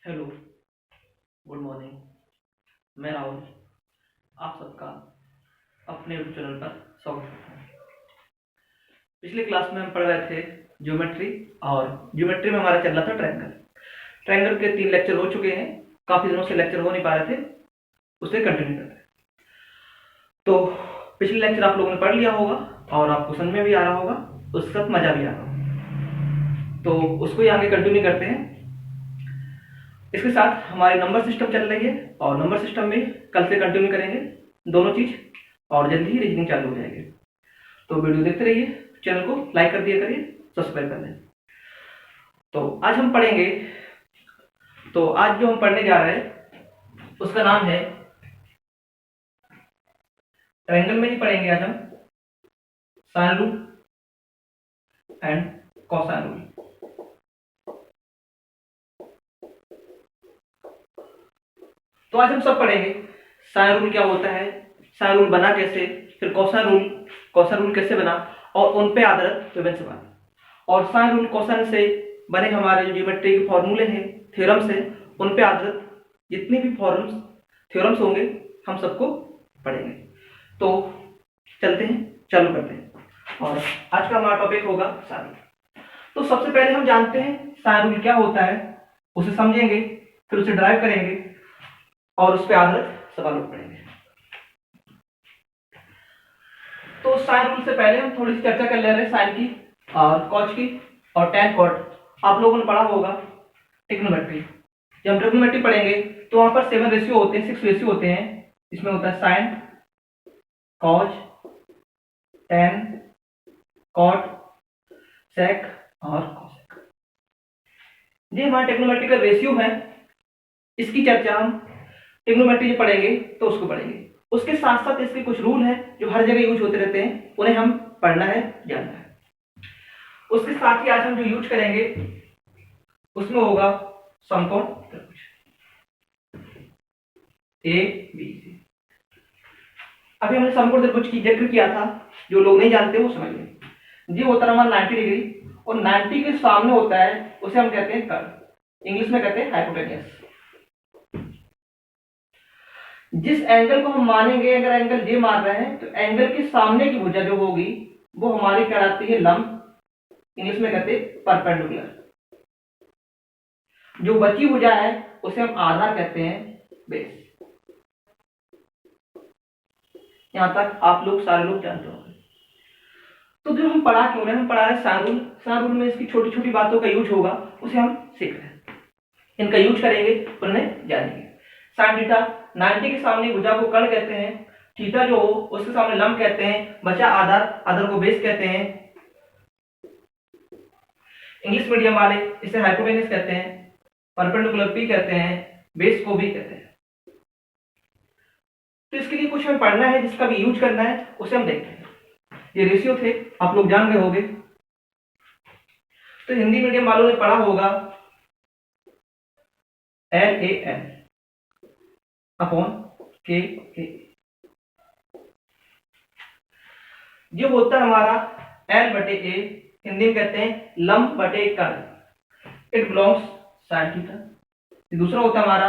Hello, good morning. मैं राहुल, आप सबका अपने यूट्यूब चैनल पर स्वागत करता हूँ। पिछली क्लास में हम पढ़ रहे थे ज्योमेट्री, और ज्योमेट्री में हमारा चल रहा था ट्रायंगल। ट्रायंगल के 3 लेक्चर हो चुके हैं। काफ़ी दिनों से लेक्चर हो नहीं पा रहे थे, उसे कंटिन्यू करते हैं। तो पिछले लेक्चर आप लोगों ने पढ़ लिया होगा और आपको समझ में भी आ रहा होगा, उसके साथ मज़ा भी आ रहा होगा। तो उसको ही आगे कंटिन्यू करते हैं। इसके साथ हमारी नंबर सिस्टम चल रही है, और नंबर सिस्टम में कल से कंटिन्यू करेंगे दोनों चीज, और जल्दी ही रीजनिंग चालू हो जाएगी। तो वीडियो देखते रहिए, चैनल को लाइक कर दिया करिए, सब्सक्राइब कर दें। तो आज हम पढ़ेंगे, तो आज जो हम पढ़ने जा रहे हैं उसका नाम है ट्रायंगल में ही पढ़ेंगे आज हम sine rule and cosine rule. तो आज हम सब पढ़ेंगे साइन रूल क्या होता है, साइन रूल बना कैसे, फिर कोसाइन रूल कैसे बना, और उन पे आधारित विभिन्न सवाल। और साइन रूल कोसाइन से बने हमारे जो ज्योमेट्री के फॉर्मूले हैं, थ्योरम्स हैं, उन पे आधारित जितने भी थ्योरम्स होंगे हम सबको पढ़ेंगे। तो चलते हैं, चालू करते हैं। और आज का हमारा टॉपिक होगा साइन रूल। तो सबसे पहले हम जानते हैं साइन रूल क्या होता है, उसे समझेंगे, फिर उसे ड्राइव करेंगे और उस पर आधारित सवाल पढ़ेंगे। तो साइन रूल से पहले हम थोड़ी सी चर्चा कर ले रहे हैं साइन की और कॉस की और टैन कॉट। आप लोगों ने पढ़ा होगा ट्रिग्नोमेट्री। जब हम ट्रिग्नोमेट्री पढ़ेंगे तो वहां पर 7 रेशियो होते हैं, 6 रेशियो होते हैं। इसमें होता है साइन, कॉस, टैन, कॉट, सेक और कॉसेक। ये हमारे ट्रिग्नोमेट्रिकल रेशियो है। इसकी चर्चा हम ट्रिग्नोमेट्री पढ़ेंगे तो उसको पढ़ेंगे। उसके साथ साथ इसके कुछ रूल हैं जो हर जगह यूज होते रहते हैं, उन्हें हम पढ़ना है, जानना है। उसके साथ ही आज हम जो यूज करेंगे उसमें होगा समकोण त्रिभुज ए बी सी। अभी हमने समकोण त्रिभुज की जिक्र किया था, जो लोग नहीं जानते वो समझ लें। ये होता है हमारा 90 डिग्री, और 90 के सामने होता है उसे हम कहते हैं कर्व, इंग्लिश में कहते हैं हाइपोटेन्यूस। जिस एंगल को हम मानेंगे, अगर एंगल जे मान रहे हैं, तो एंगल के सामने की भुजा जो होगी वो हमारी कहलाती है लंब, इंग्लिश में कहते हैं परपेंडिकुलर। जो बची भुजा है उसे हम आधार कहते हैं, बेस। यहां तक आप लोग सारे लोग जानते होंगे। तो जो हम पढ़ा क्यों रहे, हम पढ़ा रहे साइन रूल। साइन रूल में इसकी छोटी छोटी बातों का यूज होगा, उसे हम सीख रहे हैं, इनका यूज करेंगे, उन्हें जानेंगे। साइन थीटा, 90 के सामने भुजा को कर्ण कहते हैं, थीटा जो हो उसके सामने लंब कहते हैं, बचा आधार, आधार को बेस कहते हैं। इंग्लिश मीडियम वाले इसे हाइपोटेन्यूस कहते हैं, परपेंडिकुलर पी कहते हैं, बेस को भी कहते हैं। तो इसके लिए कुछ हमें पढ़ना है, जिसका भी यूज करना है उसे हम देखते हैं। ये रेशियो थे, आप लोग जान गए होंगे। तो हिंदी मीडियम वालों ने पढ़ा होगा LAN अपॉन के। ये होता है हमारा L बटे A, हिंदी में कहते हैं लंब बटे कर्ण। It belongs sine theta. दूसरा होता है हमारा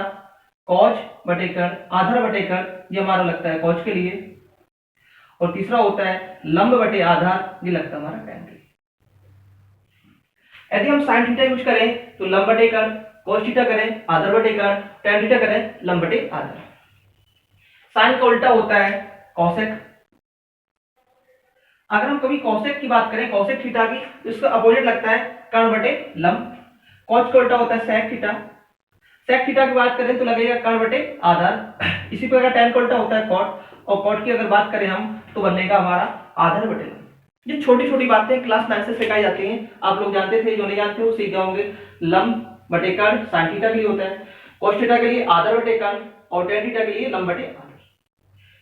कॉज बटे कर्ण, आधार बटे कर्ण, ये हमारा लगता है कॉज के लिए। और तीसरा होता है लंब बटे आधार, ये लगता है हमारा टैन के लिए। यदि हम साइन थीटा यूज करें तो लंब बटे कर्ण, कॉस थीटा करें आधार बटे कर्ण, टैन थीटा करें लंब बटे आधार। साइन का उल्टा होता है कॉसेक। अगर हम कभी कॉसेक की बात करें, कॉसेक थीटा की, तो इसका अपोजिट लगता है कर्ण बटे लंब। कॉस का उल्टा होता है सेक थीटा। सेक थीटा की बात करें तो लगेगा कर्ण बटे आधार। इसी प्रकार टैन का उल्टा होता है कॉट, और कॉट की अगर बात करें हम तो बनेगा हमारा आधार बटे लंब। ये छोटी छोटी बातें क्लास 9 से सिखाई जाती हैं, आप लोग जानते थे, जो नहीं जानते वो सीख जाओगे। लंब बटे कर्ण साइन थीटा के लिए होता है, कॉस थीटा के लिए आधार बटे कर्ण, और टैन थीटा के लिए लंब बटे आधार।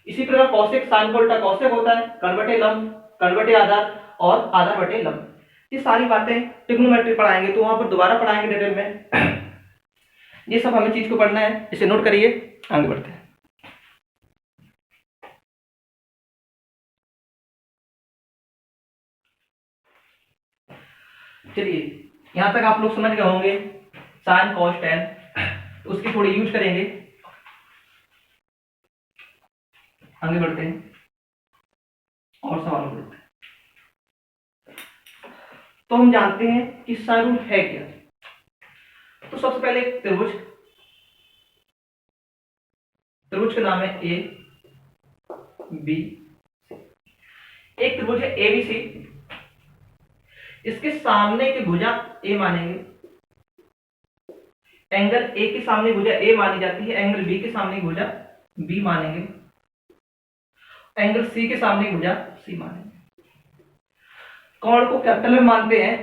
इसी प्रकार कॉसेक, साइन का उल्टा कॉसेक होता है, कर्ण बटे लंब, कर्ण बटे आधार और आधार बटे लंब। ये सारी बातें ट्रिग्नोमेट्री पढ़ाएंगे तो वहां पर दोबारा पढ़ाएंगे डिटेल में। ये सब हमें चीज को पढ़ना है, इसे नोट करिए, आगे बढ़ते हैं। चलिए, यहां तक आप लोग समझ गए होंगे साइन कॉस टैन। तो उसकी थोड़ी यूज करेंगे। आगे बढ़ते हैं और सवाल बढ़ते हैं। तो हम जानते हैं कि साइन रूल है क्या। तो सबसे पहले एक त्रिभुज, त्रिभुज का नाम है ए बी। एक त्रिभुज है ए बी सी, इसके सामने की भुजा ए मानेंगे, एंगल ए के सामने भुजा ए मानी जाती है, एंगल बी के सामने भुजा बी मानेंगे, एंगल सी के सामने भुजा सी मानेंगे। कोण को कैपिटल में मानते हैं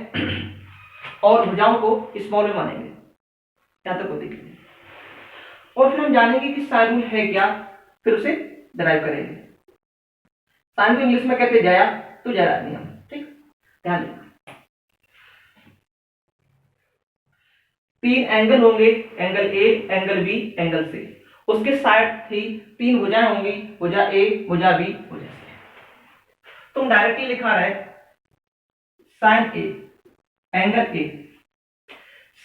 और भुजाओं को स्मॉल में मानेंगे। यहां तक को देख लीजिए। और फिर हम जानेंगे कि साइन रूल है क्या, फिर उसे डिराइव करेंगे। साइन को इंग्लिश में कहते हैं जाया, तो जाया नियम। ठीक, ध्यान देना। तीन एंगल होंगे, angle A, angle B, angle C. उसके साइड थी तीन भुजाएं होंगी, भुजा ए, भुजा बी, भुजा सी। तुम डायरेक्टली लिखा रहा है sine A, angle A,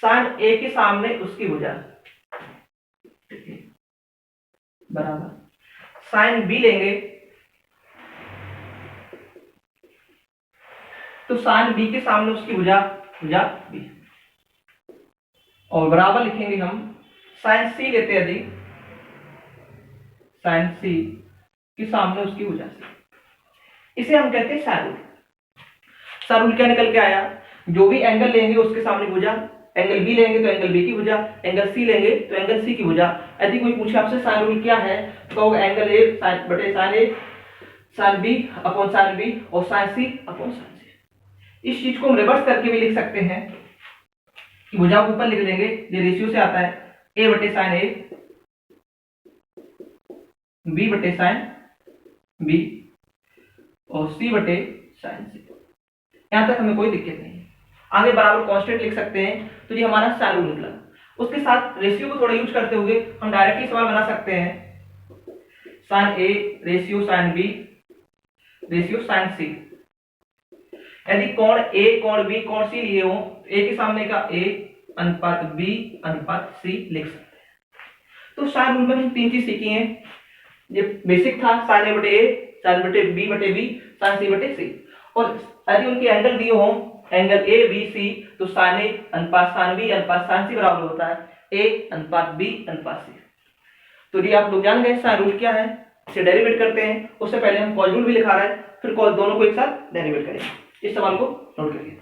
sine A के सामने उसकी भुजा बराबर साइन बी लेंगे, तो साइन बी के सामने उसकी भुजा भुजा बी, और बराबर लिखेंगे हम साइन सी लेते हैं यदि, साइन सी के सामने उसकी भुजा सी। इसे हम कहते हैं साइन रूल। साइन रूल क्या निकल के आया, जो भी एंगल लेंगे उसके सामने भुजा, एंगल बी लेंगे तो एंगल बी की भुजा, एंगल सी लेंगे तो एंगल सी की भुजा। यदि कोई पूछे आपसे साइन रूल क्या है, तो कहोगे एंगल ए साइन बटे sine A, sine B upon sine B, और sine C upon sine C. इस चीज को हम रिवर्स करके भी लिख सकते हैं कि भुजाओं को ऊपर लिख लेंगे, ये रेशियो से आता है, ए बटे साइन ए, बी बटे साइन बी, और सी बटे साइन सी। यहां तक हमें कोई दिक्कत नहीं है। आगे बराबर कांस्टेंट लिख सकते हैं, तो ये हमारा साइन रूल निकला। उसके साथ रेशियो को थोड़ा यूज करते हुए हम डायरेक्टली सवाल बना सकते हैं, sine A ratio sine B ratio sine C. यदि कोण ए, कोण बी, कोण सी लिए हो, ए के सामने का ए अनुपात बी अनुपात सी लिख सकते हैं। तो साइन रूल में हम तीन चीज सीखी हैं। ये बेसिक था, साइन ए बटे ए, साइन बटे बी, साइन सी बटे सी। और यदि उनके एंगल दिए हो, एंगल ए बी सी, तो साइन ए अनुपात साइन बी अनुपात साइन सी बराबर होता है ए अनुपात बी अनुपात सी। तो ये आप लोग जान गए साइन रूल क्या है। इसे डेरिवेट करते हैं, उससे पहले हम कॉस रूल भी लिखा रहा है, फिर कॉस दोनों को एक साथ डेरिवेट करेंगे। इस सवाल को नोट करिए।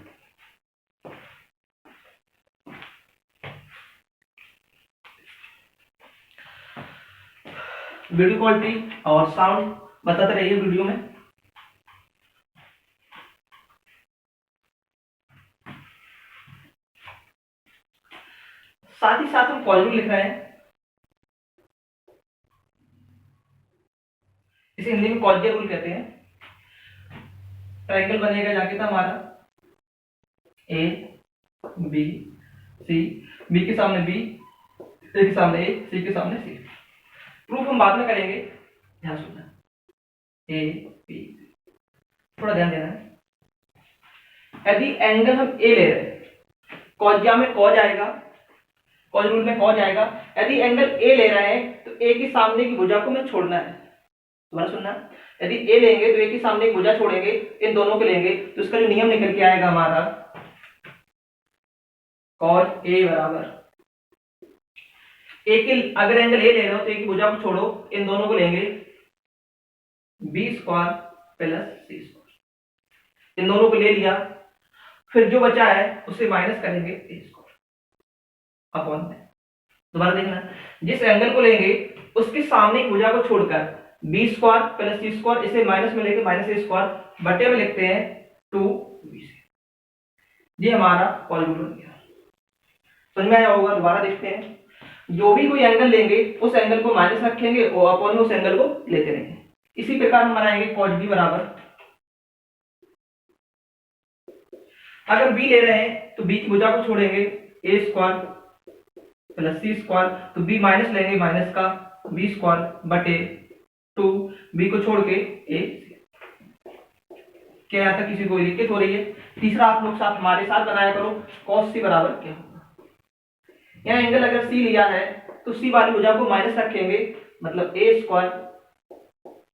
वीडियो क्वालिटी और साउंड बताते रहिए वीडियो में। साथ ही साथ हम कॉस रूल लिख रहे हैं, इसे हिंदी में कॉस रूल कहते हैं। ट्रायंगल बनेगा जाके था हमारा ए बी सी, बी के सामने बी, ए के सामने ए, सी के सामने सी। प्रूफ हम बाद में करेंगे, ध्यान सुनना। ए बी, थोड़ा ध्यान देना है। यदि एंगल हम ए ले रहे हैं, कॉजिया में कॉज आएगा, कॉज रूल में कॉज आएगा। यदि एंगल ए ले रहे हैं तो ए के सामने की भुजा को हमें छोड़ना है। दोबारा सुनना, यदि ए लेंगे तो ए के सामने की भुजा छोड़ेंगे, इन दोनों को लेंगे, तो इसका जो नियम निकल के आएगा हमारा कॉज ए बराबर ए के, अगर एंगल ए ले रहे हो तो ए की भुजा को छोड़ो, इन दोनों को लेंगे B square plus C square. इन दोनों को ले लिया, फिर जो बचा है उसे माइनस करेंगे ए स्क्वायर अपॉन में। दोबारा देखना, जिस एंगल को लेंगे उसके सामने की भुजा को छोड़कर B square plus C square, इसे माइनस में लेके माइनस ए स्क्वायर बटे में लिखते हैं 2b। ये हमारा कॉस रूल बन गया। समझ में आया होगा। दोबारा देखते हैं, जो भी कोई एंगल लेंगे उस एंगल को माइनस रखेंगे और अपॉन में उस एंगल को लेते रहेंगे। इसी प्रकार हम बनाएंगे कॉस बी बराबर, अगर बी ले रहे हैं तो बी की भुजा को छोड़ेंगे ए स्क्वायर प्लस सी स्क्वायर, तो बी माइनस लेंगे माइनस का बी स्क्वायर बटे 2, बी को छोड़ के ए। क्या यहाँ तक किसी को दिक्कत हो रही है? तीसरा आप लोग साथ हमारे साथ बनाया करो, कॉस सी बराबर क्या होगा। यहाँ एंगल अगर सी लिया है तो सी वाली भुजा को माइनस रखेंगे, मतलब A square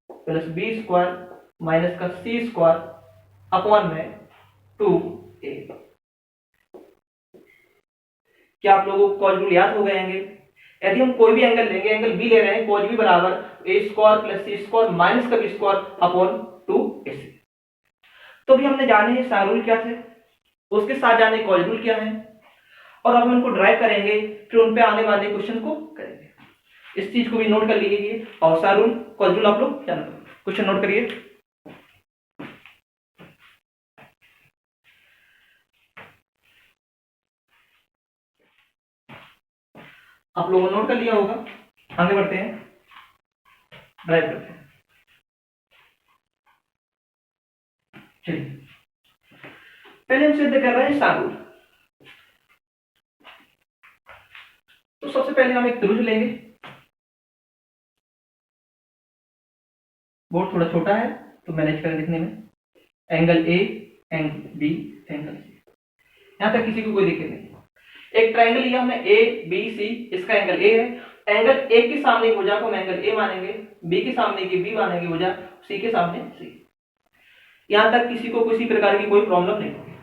plus B square minus का सी स्क्वायर अपॉन में 2a। क्या आप लोगों को कॉज रूल याद हो गए होंगे? यदि हम कोई भी एंगल लेंगे, एंगल बी ले रहे हैं, कॉज बी बराबर ए square plus C square minus का बी स्क्वायर अपॉन 2ac। तो भी हमने जाने हैं साइन रूल क्या थे, उसके साथ जाने कॉज रूल क्या है, और अब हम उनको ड्राइव करेंगे, फिर उन पे आने वाले क्वेश्चन को करेंगे। इस चीज को भी नोट कर लीजिए, और साइन रूल कॉज रूल आप लोग जान लो। क्वेश्चन नोट करिए। आप लोगों ने नोट कर लिया होगा, आगे बढ़ते हैं, ड्राइव करते हैं। चलिए पहले हम सिद्ध कर रहे हैं साइन रूल। तो सबसे पहले हम एक त्रिभुज लेंगे, बोर्ड थोड़ा छोटा है तो मैनेज करें लिखने में। Angle A, angle B, angle C, यहां तक किसी को कोई दिक्कत नहीं। एक ट्रायंगल लिया हमने ए बी सी, इसका एंगल ए है। एंगल ए के सामने की भुजा को हम एंगल ए मानेंगे, बी के सामने की बी मानेंगे भुजा, सी के सामने सी। यहां तक किसी को किसी प्रकार की कोई प्रॉब्लम नहीं होगी।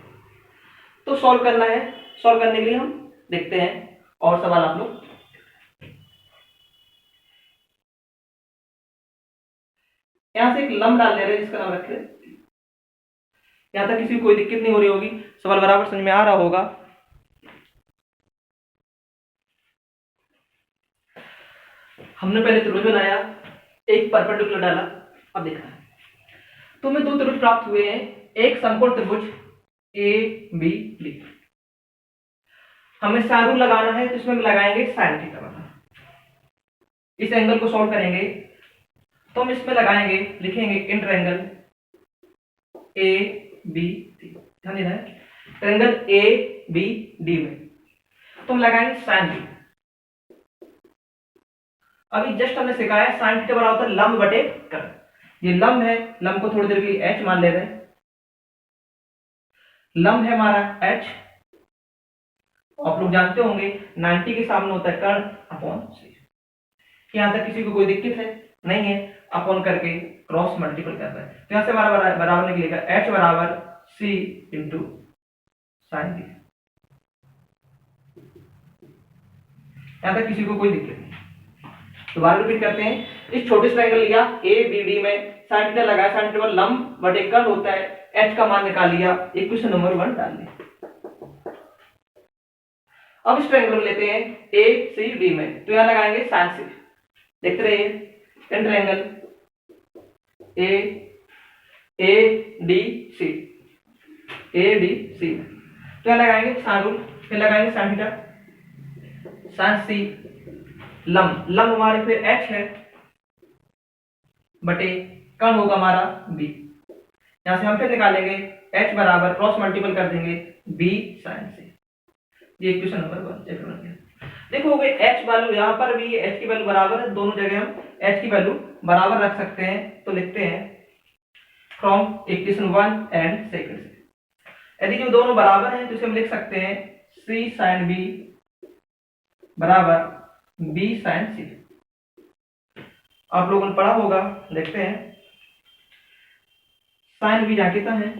तो सॉल्व करना है, सॉल्व करने के लिए हम देखते हैं और सवाल आप लोग। यहां से एक लंब डाल ले रहे हैं जिसका नाम रख रहे हैं। यहां तक किसी को कोई दिक्कत नहीं हो रही होगी, सवाल बराबर समझ में आ रहा होगा। हमने पहले त्रिभुज बनाया, एक परपेंडिकुलर डाला, अब देखना है। तो हमें दो त्रिभुज प्राप्त हुए हैं, एक समकोण त्रिभुज ए बी डी। हमें साइन रूल लगाना है, तो इसमें लगाएंगे साइन थीटा वाला। इस एंगल को सॉल्व करेंगे तो हम इसमें लगाएंगे, लिखेंगे in triangle A B D. ध्यान देना है, ट्रायंगल ए बी डी में तो हम लगाएंगे साइन थीटा। अभी जस्ट हमने सिखाया साइन थीटा बराबर होता है लंब बटे कर्ण। ये लंब है, लंब को थोड़ी देर के लिए h मान ले रहे हैं। लंब है हमारा h, आप लोग जानते होंगे 90 के सामने होता है कर्ण अपॉन c। यहां तक किसी को कोई दिक्कत है? नहीं है। अपॉन करके क्रॉस मल्टीपल कर रहा है, तो यहां से हमारा बराबर निकलेगा h बराबर c इंटू साइन थीटा। यहां तक किसी को कोई दिक्कत नहीं। दोबारा रिपीट करते हैं, इस छोटे से ट्रायंगल लिया ए बी डी में, साइन थीटा लगाया, साइन थीटा लंब बटे कर्ण होता है, h का मान निकाल लिया, इक्वेशन नंबर 1 डाल दिया। अब इस ट्रायंगल को लेते हैं ए सी डी में, तो यहां लगाएंगे साइन सी। देखते रहिए, in triangle A D C, A D C, तो यहां लगाएंगे साइन रूल, फिर लगाएंगे साइन थीटा, साइन सी लंब, लंब हमारे फिर h है बटे कर्ण होगा हमारा b। यहां से हम फिर निकालेंगे h बराबर क्रॉस मल्टीपल कर देंगे b sin c। ये इक्वेशन नंबर 1 बन गया। देखोगे h वैल्यू यहां पर भी h की वैल्यू बराबर है, दोनों जगह हम h की वैल्यू बराबर रख सकते हैं। तो लिखते हैं फ्रॉम इक्वेशन 1 एंड सेकंड से, यदि जो दोनों बराबर हैं तो इसे हम लिख सकते हैं c sin b बराबर b sin c। आप लोगों ने पढ़ा होगा, देखते हैं। साइन b जाके है,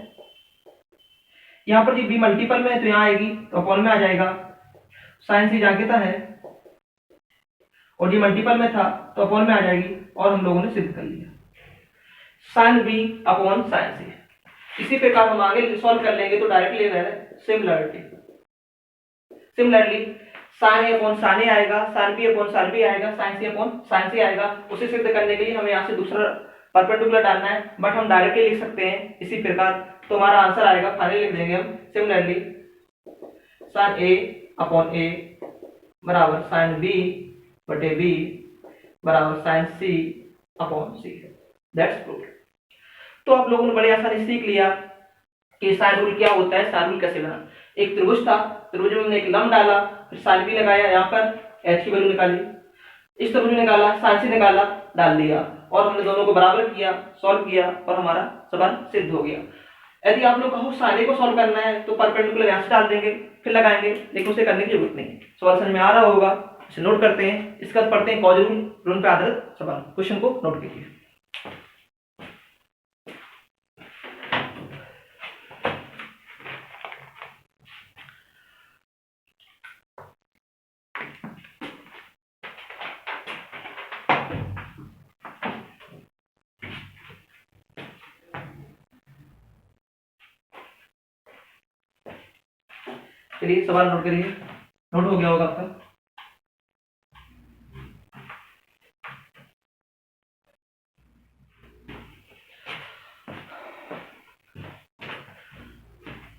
यहां पर जी b मल्टीपल में है तो यहां आएगी तो अपॉन में आ जाएगा। साइन c जाके है और जी मल्टीपल में था तो अपॉन में आ जाएगी, और हम लोगों ने सिद्ध कर लिया sine b upon sine c। इसी प्रकार हम आगे सॉल्व कर लेंगे तो डायरेक्ट ले रहे हैं similarly sine A upon sine A आएगा, sine B upon sine B आएगा, sine C upon sine C आएगा। उसे सिद्ध करने के लिए हमें यहाँ से दूसरा परपेंडिकुलर डालना है, बट हम डायरेक्टली लिख सकते हैं इसी प्रकार। तो हमारा आंसर आएगा, फाइनली लिख देंगे हम similarly sine A upon A बराबर साइन बी बटे बी बराबर sine C upon C. That's proved. तो आप लोगों ने बड़े आसानी सीख लिया कि साइन रूल क्या होता है, साइन रूल कैसे बना। एक त्रिभुज था, त्रिभुज में हमने एक लंब डाला, फिर साइन बी लगाया, यहाँ पर h की वैल्यू निकाली, इस त्रिभुज निकाला, साइन सी निकाला, डाल दिया, और हमने दोनों को बराबर किया, सॉल्व किया, और हमारा सवाल सिद्ध हो गया। यदि आप लोग कहो सारे को सॉल्व करना है तो परपेंडिकुलर यहाँ से डाल देंगे फिर लगाएंगे, लेकिन उसे करने की जरूरत नहीं है। सवाल समझ में आ रहा होगा, इसे नोट करते हैं। इसके बाद पढ़ते हैं कॉज रूल पे आधारित सवाल। क्वेश्चन को नोट कीजिए। चलिए सवाल नोट करिए, नोट हो गया होगा आपका।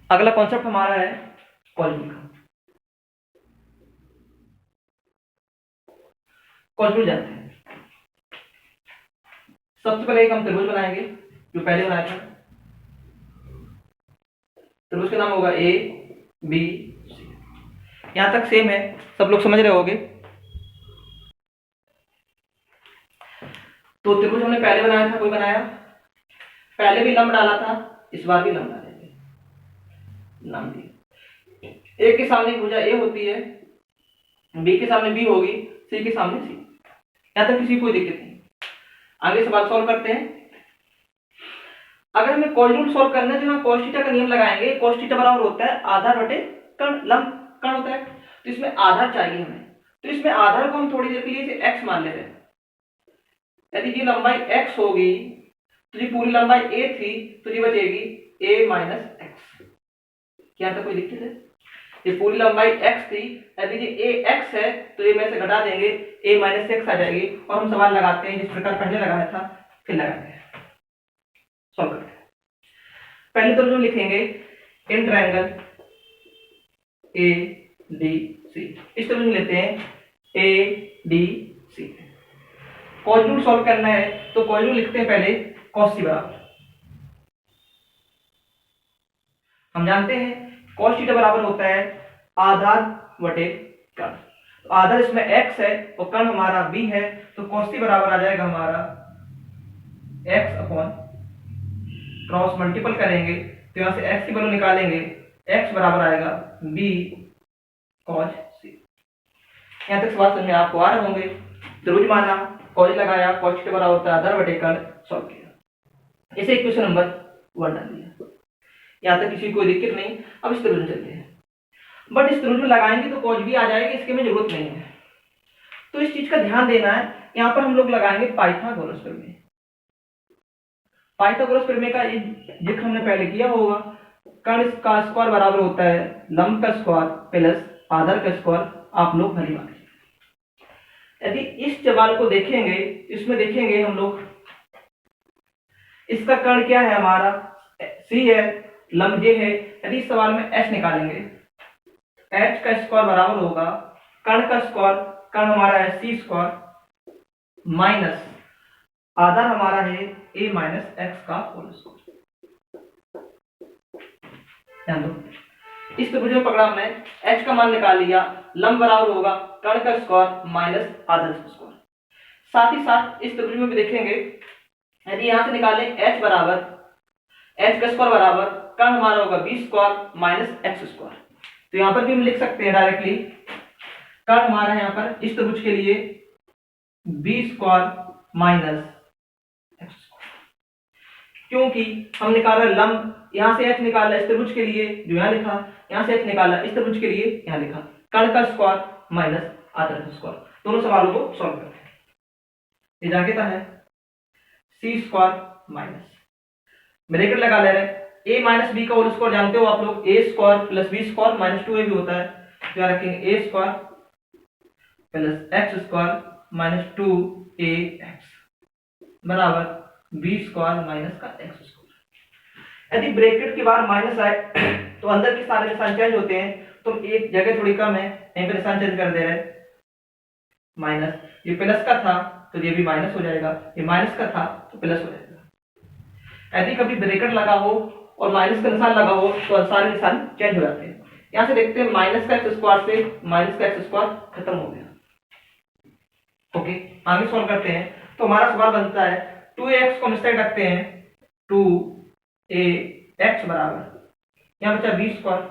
अगला कॉन्सेप्ट हमारा है कॉज रूल का। कॉज रूल जानते हैं। सबसे पहले एक हम त्रिभुज बनाएंगे जो पहले बनाया था। त्रिभुज का नाम होगा ए बी सी। यहां तक सेम है, सब लोग समझ रहे होंगे। तो त्रिभुज हमने पहले बनाया था, कोई बनाया, पहले भी लंब डाला था, इस बार भी लंब डालेंगे, नाम दिया। ए के सामने भुजा ए होती है, बी के सामने बी होगी, सी के सामने सी। यहां तक किसी कोई दिक्कत नहीं। आगे सवाल सॉल्व करते हैं। अगर हमें कॉज रूल सॉल्व करना है तो यहाँ cos थीटा का नियम लगाएंगे। cos थीटा बराबर होता है आधार बटे कर्ण, लंब कर्ण होता है, तो इसमें आधार चाहिए हमें। तो इसमें आधार को हम थोड़ी देर के लिए x मान लेते हैं। यदि ये लंबाई x होगी तो ये पूरी लंबाई a थी, तो ये बचेगी a माइनस एक्स। क्या तक कोई दिक्कत है? ये पूरी लंबाई x थी, यदि ये ax है तो ये में से घटा देंगे, a माइनस एक्स आ जाएगी। और हम सवाल लगाते हैं जिस प्रकार पहले लगाया था, फिर लगाते हैं, सॉल्व करते हैं। पहले तो जो लिखेंगे इन ट्रायंगल ए डी सी, इस तरह लेते हैं A D C. Cos rule solve करना है तो कॉज रूल लिखते हैं पहले cos सी बराबर, हम जानते हैं cos थीटा बराबर होता है आधार बटे कर्ण। तो आधार इसमें x है और कर्ण हमारा b है, तो cos सी बराबर आ जाएगा हमारा x अपॉन क्रॉस मल्टीपल करेंगे तो यहां से x की वैल्यू निकालेंगे, x बराबर आएगा b cos c। यहां तक सवाल समझ में आपको आ रहे होंगे। त्रिभुज माना, cos लगाया, cos थीटा बराबर होता है आधार बटे कर्ण, सॉल्व किया। इसे इक्वेशन नंबर 1 डाल दिया। यहां तक किसी को कोई दिक्कत नहीं। अब इस त्रिभुज में चलते हैं, बट इस त्रिभुज में लगाएंगे तो cos भी आ जाएगी, इसके में जरूरत नहीं है। तो इस चीज का ध्यान देना है। यहां पर हम लोग लगाएंगे पाइथागोरस प्रमेय। पाइथागोरस प्रमेय का जिक्र हमने पहले किया होगा। कर्ण का स्क्वायर बराबर होता है लंब का स्क्वायर प्लस आधार का स्क्वायर। आप लोग भली माने। यदि इस सवाल को देखेंगे, इसमें देखेंगे हम लोग, इसका कर्ण क्या है हमारा c है, लंब j है। यदि इस सवाल में h निकालेंगे, h का स्क्वायर बराबर होगा कर्ण का स्क्वायर, कर्ण हमारा है c स्क्वायर माइनस आधार हमारा है a माइनस एक्स का होल स्क्वायर। ध्यान दो, इस त्रिभुज में पकड़ा हमने, h का मान निकाल लिया, लंब बराबर होगा कर्ण का स्क्वायर माइनस आधार का स्क्वायर। साथ ही साथ इस त्रिभुज में भी देखेंगे, यदि यहां से निकालें h बराबर, h का स्क्वायर बराबर कर्ण हमारा होगा b square minus x square. तो यहां पर भी हम लिख सकते हैं डायरेक्टली, कर्ण हमारा यहां पर इस त्रिभुज के लिए b square minus x square, क्योंकि हम निकाला लंब, यहां से h निकाला इस त्रिभुज के लिए जो यहां लिखा, यहां से h निकाला इस त्रिभुज के लिए यहां लिखा, कर्ण का स्क्वायर माइनस आधार का स्क्वायर। दोनों सवालों को सॉल्व करते हैं। ये जाकेता है c स्क्वायर माइनस, ब्रैकेट लगा ले रहे, a माइनस बी का होल स्क्वायर जानते हो आप लोग, a square plus b square minus 2a भी होता है। तो यहाँ रखेंगे a square plus x square minus 2ax बराबर b स्क्वायर माइनस का एक्स स्क्वायर। यदि ब्रैकेट के बाद माइनस आए तो अंदर के सारे निशान चेंज होते हैं, तो एक जगह थोड़ी कम है, यहीं पर निशान चेंज कर दे रहे हैं। माइनस, ये प्लस का था तो ये भी माइनस हो जाएगा, ये माइनस का था तो प्लस हो जाएगा। यदि कभी ब्रैकेट लगा हो और माइनस का निशान लगा हो तो सारे निशान चेंज हो जाते हैं। यहां से देखते हैं माइनस का एक्स स्क्वायर से माइनस का एक्स स्क्वायर खत्म हो गया। ओके, आगे सॉल्व करते हैं। तो हमारा सवाल बनता है 2ax को हम इस साइड रखते हैं, 2a x बराबर यहाँ बचा बी स्क्वायर,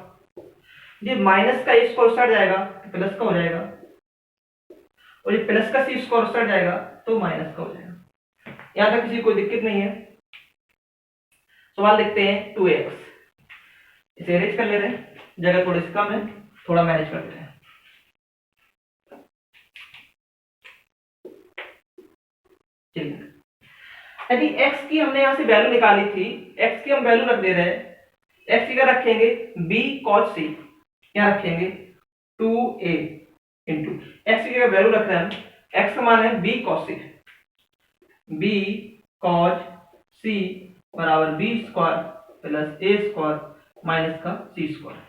ये माइनस का ए स्क्वायर हट जाएगा तो प्लस का हो जाएगा, और ये प्लस का सी स्क्वायर हट जाएगा तो माइनस का हो जाएगा। यहाँ तक किसी को कोई दिक्कत नहीं है। सवाल देखते हैं 2x, इसे अरेंज कर ले रहे हैं, जगह थोड़ी सी कम है, थोड़ा मैनेज करते हैं। चलिए, यदि x की हमने यहां से वैल्यू निकाली थी, x की हम वैल्यू रख दे रहे हैं, x की क्या रखेंगे b cos c, क्या रखेंगे 2a इंटू x की वैल्यू रख रहे हैं हम, x का मान है b cos c, b cos c बराबर b square plus a square minus का c स्क्वायर।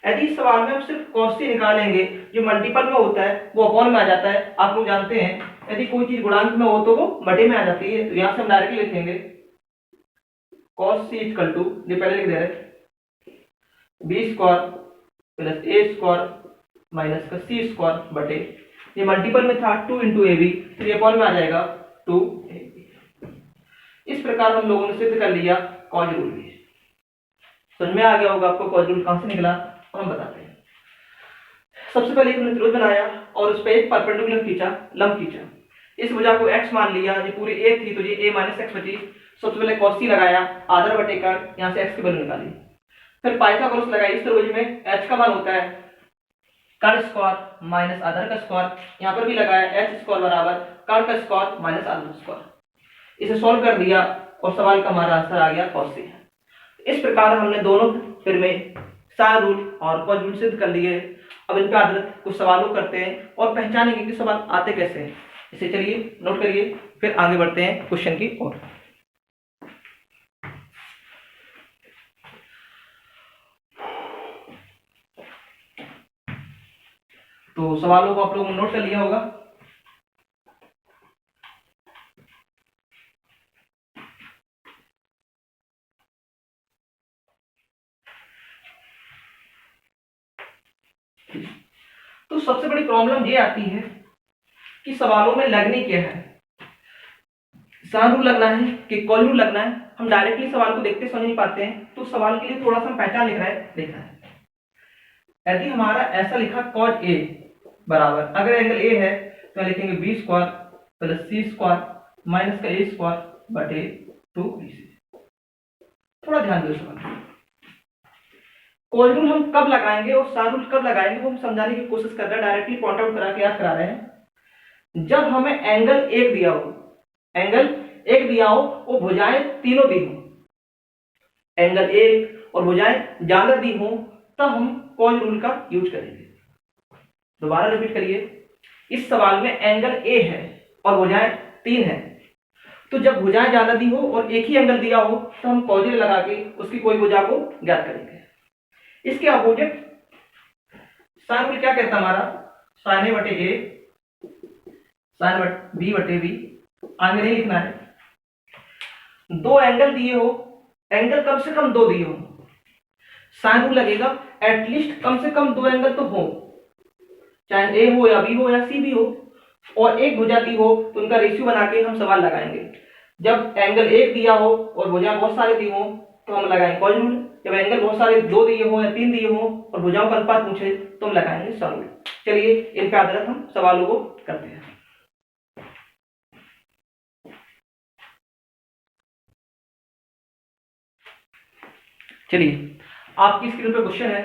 यदि इस सवाल में हम सिर्फ cos c निकालेंगे, जो मल्टीपल में होता है वो अपॉन में आ जाता है, आप लोग जानते हैं। यदि कोई चीज गुणांक में हो तो वो बटे में आ जाती है, तो यहां से हम डायरेक्टली लिखेंगे cos c इक्वल टू, ये पहले लिख दे रहे b square plus a square minus का c स्क्वायर बटे, ये मल्टीपल में था 2 इंटू ए बी, तो ये अपॉन में आ जाएगा 2ab। इस प्रकार हम लोगों ने सिद्ध कर लिया कॉज रूल भी। समझ में आ गया होगा आपको कॉज रूल कहां से निकला, और हम बताते हैं। सबसे पहले हमने त्रिभुज बनाया और उस पर एक परपेंडिकुलर खींचा, लंब खींचा। इस भुजा को x मान लिया, ये पूरी a थी तो ये a माइनस एक्स बची। सबसे पहले cos c लगाया, आधा बटे कर, यहाँ से x की वैल्यू निकाली। फिर पाइथागोरस लगाई, इस त्रिभुज में h का मान होता है कर्ण स्क्वायर माइनस आधार का स्क्वायर, यहाँ पर भी लगाया h स्क्वायर बराबर कर्ण का स्क्वायर माइनस आधार का स्क्वायर। इसे सॉल्व कर दिया और सवाल का हमारा आंसर आ गया cos c। इस प्रकार हमने दोनों फिर में साइन रूल और कॉज रूल सिद्ध कर लिए। अब इनका आधारित कुछ सवालों करते हैं और पहचानेंगे कि सवाल आते कैसे हैं। इसे चलिए नोट करिए, फिर आगे बढ़ते हैं क्वेश्चन की ओर। तो सवालों को आप लोगों ने नोट कर लिया होगा। तो सबसे बड़ी प्रॉब्लम ये आती है कि सवालों में लगनी क्या है, साइन रूल लगना है कि कॉज रूल लगना है। हम डायरेक्टली सवाल को देखते समझ नहीं पाते हैं, तो सवाल के लिए थोड़ा सा पहचान लिखना है। यदि हमारा ऐसा लिखा cos a बराबर, अगर एंगल a है तो लिखेंगे b square plus c square minus का a स्क्वायर बटे 2bc। थोड़ा ध्यान दो सवाल। कॉज रूल हम कब लगाएंगे और साइन रूल कब लगाएंगे वो हम समझाने की कोशिश कर रहे हैं, डायरेक्टली पॉइंट आउट करा के याद करा रहे हैं। जब हमें एंगल एक दिया हो, एंगल एक दिया हो और भुजाएं तीनों दी हो, एंगल एक और भुजाएं ज्यादा दी हो, तब हम कॉज रूल का यूज करेंगे। दोबारा रिपीट करिए, इस सवाल में एंगल ए है और भुजाएं 3 है, तो जब भुजाएं ज्यादा दी हो और एक ही एंगल दिया हो तो हम कॉज रूल लगा के उसकी कोई भुजा को ज्ञात करेंगे। इसके अपोजिट साइन रूल क्या कहता है हमारा, साइन ए बटे ए साइन बी बटे बी, आगे नहीं लिखना है। दो एंगल दिए हो, एंगल कम से कम 2 दिए हो, साइन रूल लगेगा एटलीस्ट कम से कम 2 एंगल तो हो, चाहे ए हो या बी हो या सी भी हो, और एक भुजा दी हो तो उनका रेशियो बना के हम सवाल लगाएंगे। जब एंगल एक दिया हो और भुजा बहुत सारे दी हो तो हम लगाएंगे कॉज रूल। जब एंगल बहुत सारे 2 दिए हो या 3 दिए हो और भुजाओं का अनुपात पूछे तो हम लगाएंगे साइन रूल। चलिए इनके आधारित हम सवालों को करते हैं। चलिए, आपकी स्क्रीन पर क्वेश्चन है,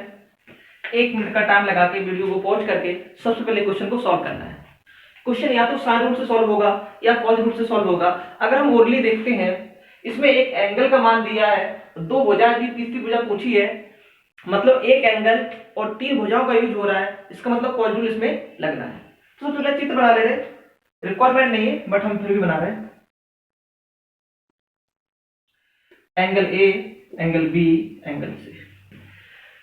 1 मिनट का टाइम लगा के वीडियो को पॉज करके सबसे पहले क्वेश्चन को सॉल्व करना है। क्वेश्चन या तो साइन रूल से सॉल्व होगा या कॉज रूल से सॉल्व होगा। अगर हम ओरली देखते हैं, इसमें एक एंगल का मान दिया है, 2 भुजा दी, तीसरी भुजा पूछी है, मतलब एक एंगल और 3 भुजाओं का यूज हो रहा है, इसका मतलब कॉज रूल इसमें लगना है। तो सबसे पहले चित्र बना ले रहे, रिक्वायरमेंट नहीं है बट हम फिर भी बना रहे हैं। Angle A, angle B, angle C.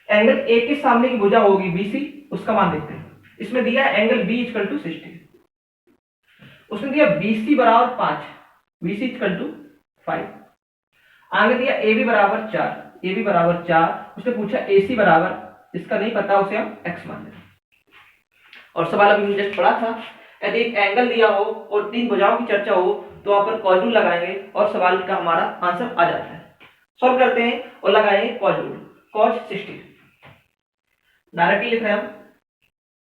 Angle A के सामने की भुजा होगी BC, उसका मान देखते हैं। इसमें दिया एंगल B इक्वल टू 60, उसने दिया BC बराबर 5, BC इक्वल टू 5। आगे दिया AB बराबर 4, AB बराबर 4, उसने पूछा AC बराबर, इसका नहीं पता, उसे हम x मान लें। और सवाल अभी जस्ट पढ़ा था, यदि एक एंगल दिया हो और 3 भुजाओं की चर्चा हो तो वहां पर कॉज रूल लगाएंगे और सवाल का हमारा आंसर आ जाता है। सॉल्व करते हैं और लगाएंगे कॉस रूल। कॉस 60 डायरेक्टली लिख रहे हैं हम।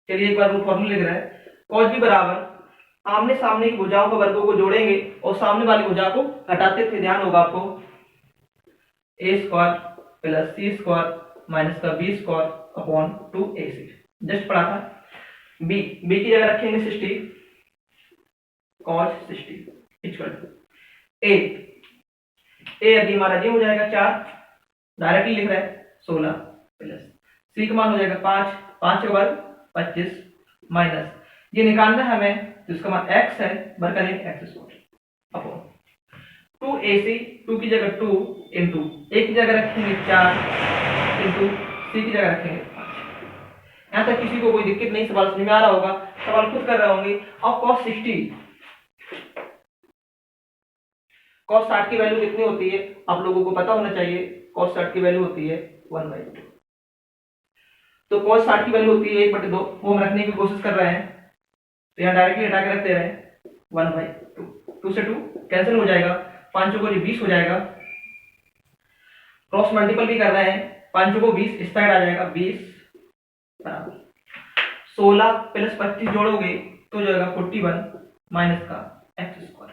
चलिए एक बार वो फॉर्मूला लिख रहे हैं। कॉस बी बराबर आमने सामने की भुजाओं के वर्गों को जोड़ेंगे और सामने वाली भुजा को घटाते थे, ध्यान होगा आपको, A square plus C square minus का B square upon 2ac। Just पढ़ा था। बी की जगह रखेंगे 60 cos 60 इक्वल टू ए अभी हमारा ये हो जाएगा 4, डायरेक्टली लिख रहे हैं 16 प्लस सी का मान हो जाएगा 5 का वर्ग 25 माइनस ये निकालना है हमें तो इसका मान x है, बर करेंगे x स्क्वायर अपॉन 2ac। 2 की जगह 2 इंटू ए की जगह रखेंगे 4 इंटू सी की जगह रखेंगे 5। यहाँ तक किसी को कोई दिक्कत नहीं, सवाल समझ में आ रहा होगा, सवाल खुद कर रहे होंगे। अब cos 60 की वैल्यू कितनी होती है आप लोगों को पता होना चाहिए। cos 60 की वैल्यू होती है 1/2। तो cos 60 की वैल्यू होती है 1/2, वो हम रखने की कोशिश कर रहे हैं तो यहाँ डायरेक्टली हटा के रख दे रहे हैं 1/2। 2 से 2 कैंसिल हो जाएगा, 5 को 20 हो जाएगा। क्रॉस मल्टीपल भी कर रहे हैं, 5 को 20 इस साइड आ जाएगा 20 बराबर 16 प्लस 25 जोड़ोगे तो जो जाएगा 41 माइनस का x स्क्वायर।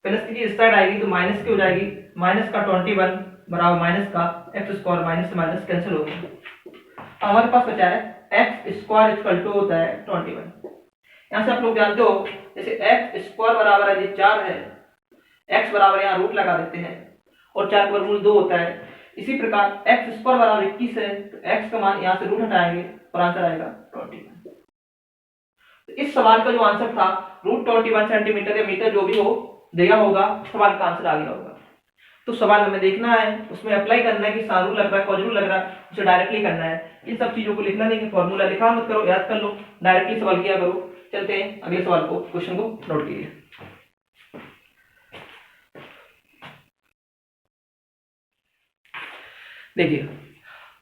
प्लस की इस साइड आएगी तो माइनस की हो जाएगी, माइनस का 21 बराबर माइनस का x स्क्वायर, माइनस से माइनस कैंसिल हो गया। हमारे पास बचा है x स्क्वायर इक्वल टू होता है 21। यहाँ से आप लोग जानते हो जैसे x स्क्वायर बराबर है ये 4 है, x बराबर यहाँ रूट लगा देते हैं और 4 का वर्गमूल 2 होता है। इसी प्रकार x स्क्वायर बराबर 21 है तो x का मान यहाँ से रूट हटाएंगे और आंसर आएगा 21। तो इस सवाल का जो आंसर था √21 सेंटीमीटर या मीटर जो भी हो दिया होगा, सवाल का आंसर आ गया होगा। तो सवाल हमें देखना है, उसमें अप्लाई करना है कि साइन रूल लग रहा है, कॉस रूल लग रहा है, उसे डायरेक्टली करना है। इन सब चीजों को लिखना नहीं है, फॉर्मूला लिखा मत करो, याद कर लो, डायरेक्टली सवाल किया करो। चलते हैं अगले सवाल को, क्वेश्चन को नोट कीजिए। देखिए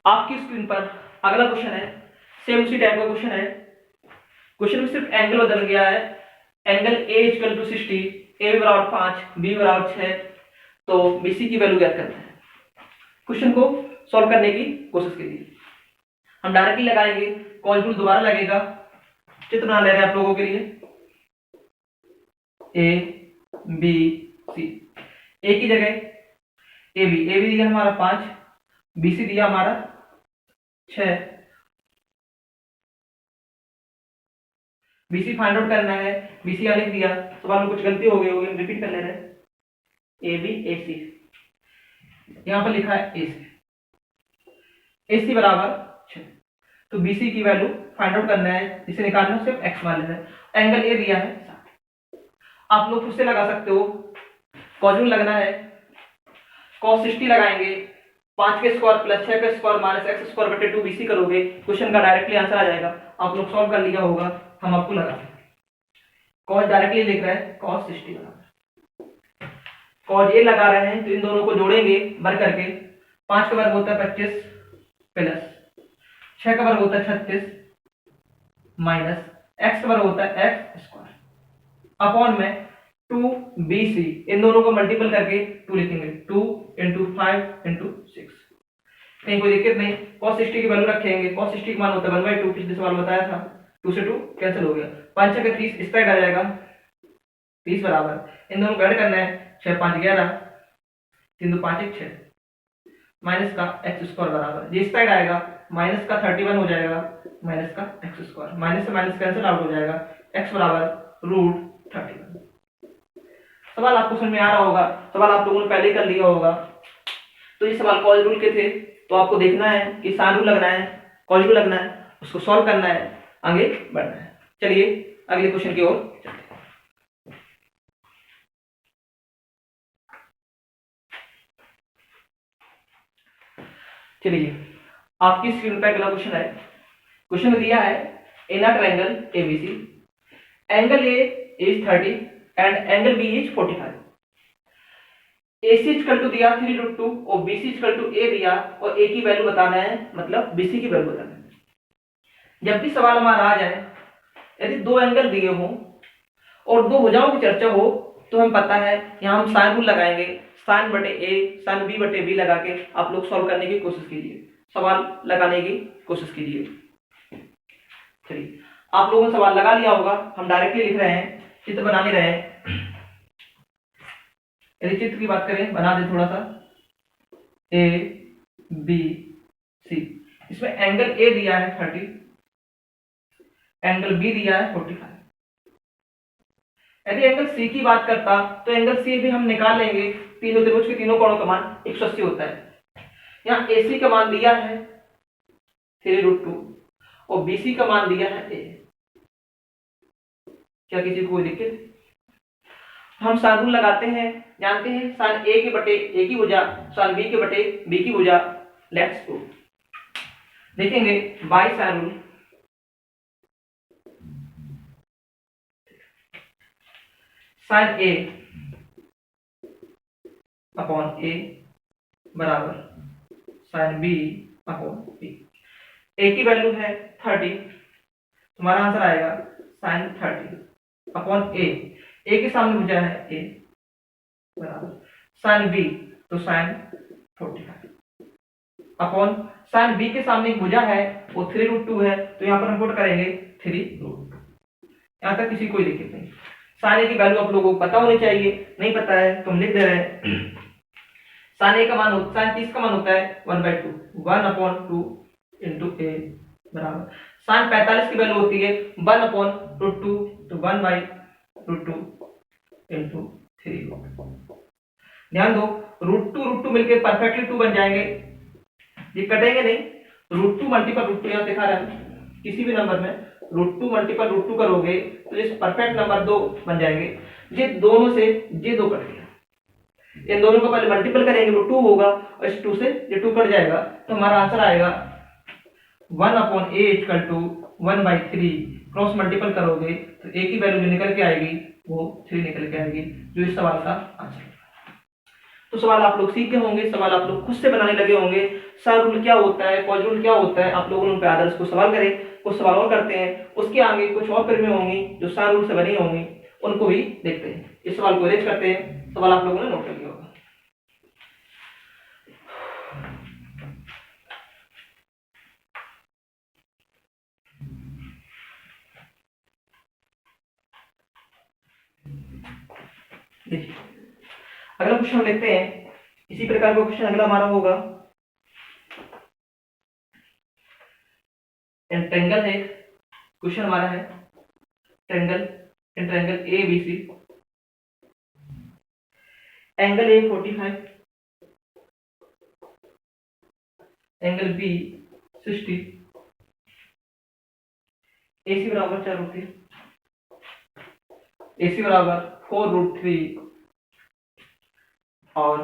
आपकी स्क्रीन पर अगला क्वेश्चन है, सेम उसी टाइप का क्वेश्चन है। क्वेश्चन में सिर्फ एंगल बदल गया है। एंगल ए इक्वल टू 60, ए बराबर 5, बी बराबर 6, तो बीसी की वैल्यू ज्ञात करना है। क्वेश्चन को सॉल्व करने की कोशिश कीजिए। हम डायरेक्टली लगाएंगे, कॉस रूल दोबारा लगेगा। चित्र बना ले रहे हैं आप लोगों के लिए, ए बी सी। ए की जगह ए बी दिया हमारा 5, बी सी दिया हमारा 6। बीसी फाइंड आउट करना है, बीसी लिख दिया, सवाल में कुछ गलती हो गई होगी, रिपीट कर ले रहे हैं। ए बी ए सी, यहां पर लिखा है ए सी, ए सी बराबर 6। तो बीसी की वैल्यू फाइंड आउट करना है, जिसे निकालना है सिर्फ एक्स मान लेना है। एंगल ए दिया है 60, आप लोग खुद से लगा सकते हो। कॉस रूल लगना है, cos 60 लगाएंगे, 5 के स्क्वायर प्लस 6 के स्क्वायर माइनस x स्क्वायर बटे 2 बीसी करोगे, क्वेश्चन का डायरेक्टली आंसर आ जाएगा। आप लोग सॉल्व कर लिया होगा, हम आपको लगा cos डायरेक्टली लिख रहे हैं cos 60 बराबर cos ये लगा रहे हैं तो इन दोनों को जोड़ेंगे बर करके। 5 का वर्ग होता है 25 प्लस 6 का वर्ग होता है 36 माइनस x का वर्ग होता है x स्क्वायर अपॉन में 2bc। इन दोनों को मल्टीपल करके 2 लिखेंगे, 2 इंटू 5 इंटू 6। कहीं कोई दिक्कत नहीं। cos 60 की वैल्यू रखेंगे, cos 60 का मान होता है 1/2, पिछले सवाल बताया था। 2 से 2 कैंसिल हो गया, 5 का 30 इस साइड आ जाएगा 30 बराबर, इन दोनों को ऐड करना है, 6 5 11, 3 2 5 1 6 माइनस का x स्क्वायर बराबर, ये इस साइड आएगा, माइनस का 31 हो जाएगा माइनस का x स्क्वायर, माइनस से माइनस कैंसिल आउट हो जाएगा, x बराबर √31। सवाल आपको समझ में आ रहा होगा, सवाल आप लोगों ने पहले कर लिया होगा। तो ये सवाल कॉस रूल के थे, तो आपको देखना है कि साइन रूल लगना है, कॉस रूल लगना है, उसको सॉल्व करना है, आगे बढ़ना है। चलिए अगले क्वेश्चन की ओर चलते हैं। चलिए आपकी स्क्रीन पर अगला क्वेश्चन है। क्वेश्चन दिया है in a triangle ABC, angle A is 30 and angle B is 45। AC equal to दिया 3√2 और BC इक्वल टू A दिया और A की वैल्यू बताना है, मतलब BC की वैल्यू बताना है। जब भी सवाल हमारा आ जाए, यदि दो एंगल दिए हों और दो भुजाओं की चर्चा हो, तो हम पता है यहाँ हम साइन रूल लगाएंगे। साइन बटे ए साइन बी बटे बी लगा के आप लोग सॉल्व करने की कोशिश कीजिए, सवाल लगाने की कोशिश कीजिए। चलिए, आप लोगों ने सवाल लगा लिया होगा, हम डायरेक्टली लिख रहे हैं, चित्र बना नहीं रहे हैं। यदि चित्र की बात करें, बना दे थोड़ा सा, ए बी सी, इसमें एंगल ए दिया है 30, एंगल बी दिया है 45। यदि एंगल सी की बात करता तो एंगल सी भी हम निकाल लेंगे, तीनों त्रिभुज के तीनों कोणों का मान 180 होता है। यहाँ AC का मान दिया है 3√2 और BC का मान दिया है A। क्या किसी को कोई दिक्कत? हम साइन रूल लगाते हैं, जानते हैं साइन A के बटे A की भुजा, साइन B के बटे B की भुजा। लेट्स गो, देखेंगे by sine rule. Sine A upon A बराबर sine B upon B। A की वैल्यू है 30, तुम्हारा आंसर आएगा साइन 30 अपॉन A के सामने भुजा है A बराबर साइन B तो साइन 45 अपॉन साइन B के सामने भुजा है वो 3√2 है, तो यहाँ पर हम पुट करेंगे 3√2। यहाँ तक किसी कोई दिक्कत नहीं। साइन A की वैल्यू आप लोगों को पता होनी चाहिए, नहीं पता है तो हम लिख दे रहे हैं। साइन A का मान होता है, साइन 30 का मान होता है 1/2, 1/2 इंटू A बराबर साइन 45 की वैल्यू होती है 1/√2 तो 1/√2 इंटू 3। ध्यान दो, √2 मिलकर परफेक्टली 2 बन जाएंगे, ये कटेंगे नहीं। √2 मल्टीपल √2 यहाँ दिखा रहा है, किसी भी नंबर में √2 मल्टीपल √2 करोगे तो ये परफेक्ट नंबर 2 बन जाएंगे। ये दोनों से ये 2 कट गया, इन दोनों को पहले मल्टीपल करेंगे वो 2 होगा और इस 2 से ये 2 कट जाएगा, तो हमारा आंसर आएगा 1/A = 1/3। क्रॉस मल्टीपल करोगे तो A की वैल्यू जो निकल के आएगी वो 3 निकल के आएगी, जो इस सवाल का आंसर। तो सवाल आप लोग सीख गए होंगे, सवाल आप लोग खुद से बनाने लगे होंगे। साइन रूल क्या होता है, कॉस रूल क्या होता है, आप लोगों ने उन पे आदर्श को सवाल करें, कुछ सवाल और करते हैं, उसके आगे कुछ और फिल्में होंगी जो साइन रूल से बनी होंगी, उनको भी देखते हैं। इस सवाल को अरेंज करते हैं, सवाल आप लोगों ने नोट कर लिया होगा। देखिए, अगला क्वेश्चन हम देखते हैं, इसी प्रकार का क्वेश्चन अगला हमारा होगा। ट्रायंगल है, क्वेश्चन हमारा है triangle ABC, angle A 45, angle B 60, AC बराबर 4√3, AC बराबर 4√3 और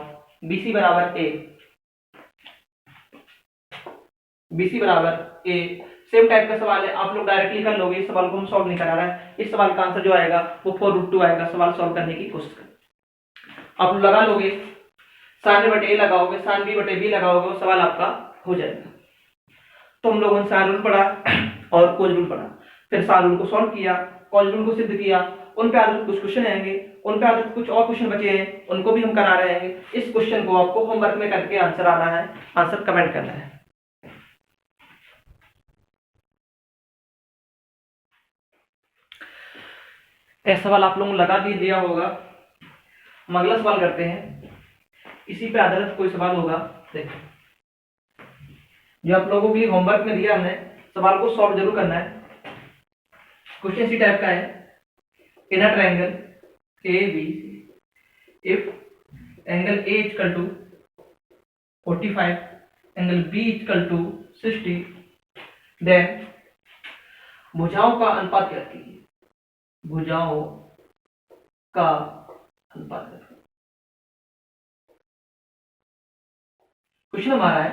BC बराबर A। सेम टाइप का सवाल है, आप लोग डायरेक्टली कर लोगे, इस सवाल को हम सॉल्व नहीं करा रहा है। इस सवाल का आंसर जो आएगा वो 4√2 आएगा। सवाल सॉल्व करने की कोशिश करें, आप लोग लगा लोगे, साइन बटे A लगाओगे, साइन B बटे B लगाओगे, वो सवाल आपका हो जाएगा। तो हम लोगों ने साइन रूल पढ़ा और कॉस रूल पढ़ा, फिर साइन रूल को सॉल्व किया, कॉस रूल को सिद्ध किया, उन पे आधारित कुछ क्वेश्चन आएंगे, उन पे आधारित कुछ और क्वेश्चन बचे हैं, उनको भी हम करा रहे हैं। इस क्वेश्चन को आपको होमवर्क में करके आंसर आना है, आंसर कमेंट करना है। ऐसा सवाल आप लोगों ने लगा दिया होगा। हम अगला सवाल करते हैं, इसी पे आधारित कोई सवाल होगा। देखो, जो आप लोगों के लिए होमवर्क में दिया हमने, सवाल को सॉल्व जरूर करना है। क्वेश्चन इसी टाइप का है, in a triangle ABC, if angle A = 45, angle B = 60, then भुजाओं का अनुपात ज्ञात कीजिए। भुजाओं का अनुपात। क्वेश्चन हमारा है,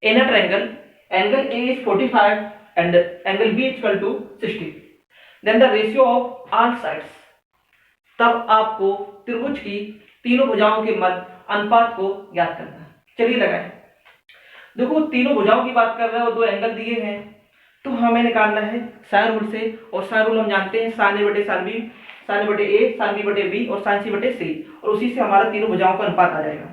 in a triangle angle A is 45 and angle B = 60, then the ratio of all sides। तब आपको त्रिभुज की तीनों भुजाओं के मध्य अनुपात को ज्ञात करना है। चलिए लगाएं। देखो, तीनों भुजाओं की बात कर रहे हैं और 2 एंगल दिए हैं, तो हमें निकालना है साइन रूल से, और साइन रूल हम जानते हैं साइन A बटे साइन B साइन बटे ए, साइन बी बटे बी और साइन सी बटे सी, और उसी से हमारा तीनों भुजाओं का अनुपात आ जाएगा।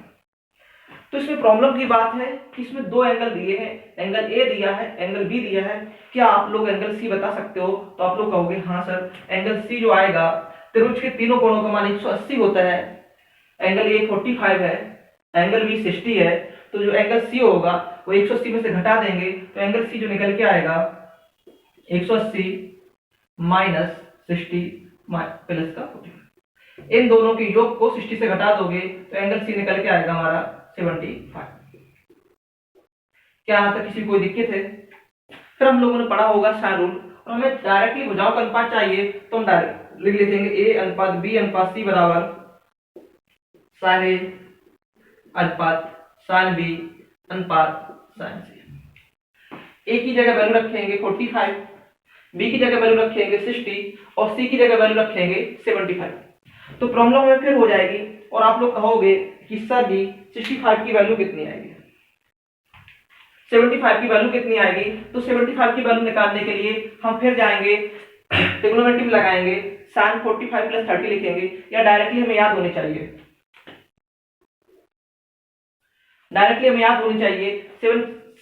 तो इसमें प्रॉब्लम की बात है कि इसमें दो एंगल दिए हैं, एंगल ए दिया है, एंगल बी दिया है। क्या आप लोग एंगल सी बता सकते हो? तो आप लोग कहोगे हाँ सर, एंगल सी जो आएगा त्रिभुज के तीनों कोणों का मान 180 होता है। एंगल ए 45 है, एंगल बी 60 है, तो जो एंगल सी होगा वो 180 में से घटा देंगे तो एंगल सी जो निकल के आएगा 180 माइनस 60 प्लस का 45। इन दोनों के योग को 60 से घटा दोगे तो एंगल सी निकल के आएगा हमारा 75। क्या यहां तक किसी कोई दिक्कत है? फिर हम लोगों ने पढ़ा होगा साइन रूल, और हमें डायरेक्टली भुजाओं का अनुपात चाहिए तो हम डायरेक्ट लिख लेंगे ए अनुपात बी अनुपात सी बराबर साइन ए अनुपात साइन बी अनुपात साइन सी। ए की जगह वैल्यू रखेंगे 45, बी की जगह वैल्यू रखेंगे 60 और सी की जगह वैल्यू रखेंगे 75। तो प्रॉब्लम में फिर हो जाएगी और आप लोग कहोगे कि सर जी 65 की वैल्यू कितनी आएगी, 75 की वैल्यू कितनी आएगी? तो 75 की वैल्यू निकालने के लिए हम फिर जाएंगे ट्रिग्नोमेट्री में लगाएंगे, sin 45 प्लस 30 लिखेंगे, या डायरेक्टली हमें याद होनी चाहिए, डायरेक्टली हमें याद होनी चाहिए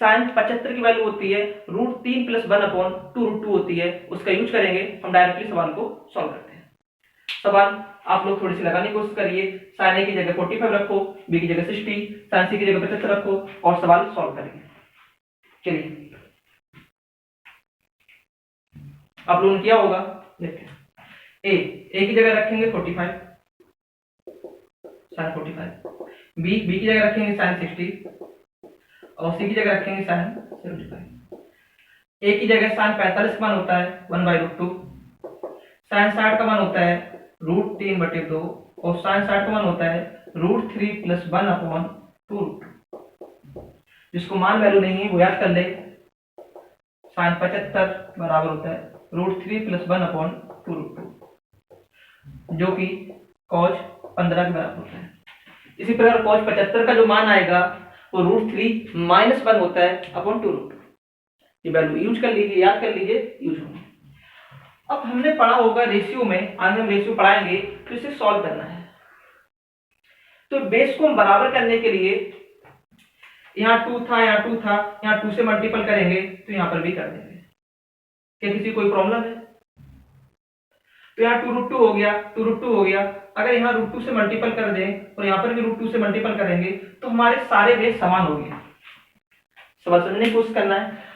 sin 75 की वैल्यू होती है √3 प्लस 1/2 √2 होती है, उसका यूज करेंगे। हम डायरेक्टली सवाल को सॉल्व करते हैं। सवाल आप लोग थोड़ी सी लगाने की कोशिश करिए। sin a की जगह 45 रखो, b की जगह 60, sin c की जगह 75 रखो और सवाल सॉल्व करेंगे। चलिए, आप लोगों ने किया होगा, देखिए ए की जगह रखेंगे 45 sin 45, बी की जगह रखेंगे sin 60 और सी की जगह रखेंगे sin 75। ए की जगह sin 45 का मान होता है 1/√2, sin 60 का मान होता है √3/2 और sin 60 का मान होता है √3 प्लस 1/2। जिसको मान वैल्यू नहीं है वो याद कर ले, sin 75 बराबर होता है √3 प्लस 1/2 जो कि cos 15 के बराबर होता है। इसी प्रकार cos 75 का जो मान आएगा वो √3 माइनस 1 होता है अपॉन 2 √2। ये वैल्यू यूज कर लीजिए, याद कर लीजिए, यूज होगा। अब हमने पढ़ा होगा रेशियो में, आगे हम रेशियो पढ़ाएंगे तो इसे सॉल्व करना है। तो बेस को हम बराबर करने के लिए यहाँ 2 था, यहाँ 2 था, यहाँ 2 से मल्टीपल करेंगे तो यहाँ पर भी कर देंगे। क्या किसी कोई प्रॉब्लम है? तो यहाँ 2√2 हो गया, 2√2 हो गया। अगर यहाँ √2 से मल्टीपल कर दें और यहाँ पर भी √2 से मल्टीपल करेंगे तो हमारे सारे बेस समान हो गए। सवाल समझने की कोशिश करना है।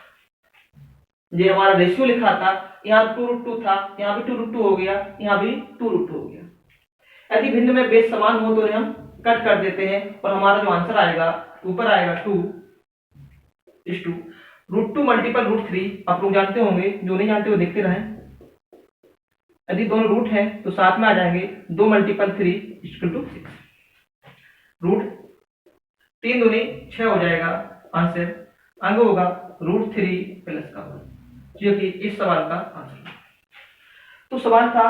ये हमारा रेशियो लिखा था, यहाँ 2√2 था, यहाँ भी 2√2 हो गया, यहाँ भी 2√2 हो गया। यदि भिन्न में बेस समान हो तो हम कट कर देते हैं और हमारा जो आंसर आएगा ऊपर आएगा 2 √2 मल्टीपल √3। आप लोग जानते होंगे, जो नहीं जानते वो देखते रहें। यदि दोनों रूट है तो साथ में आ जाएंगे 2 मल्टीपल 3 = 6। √3 दूनी 6 हो जाएगा, आंसर आगे होगा √3 प्लस का 1, जो कि इस सवाल का आंसर है। तो सवाल था,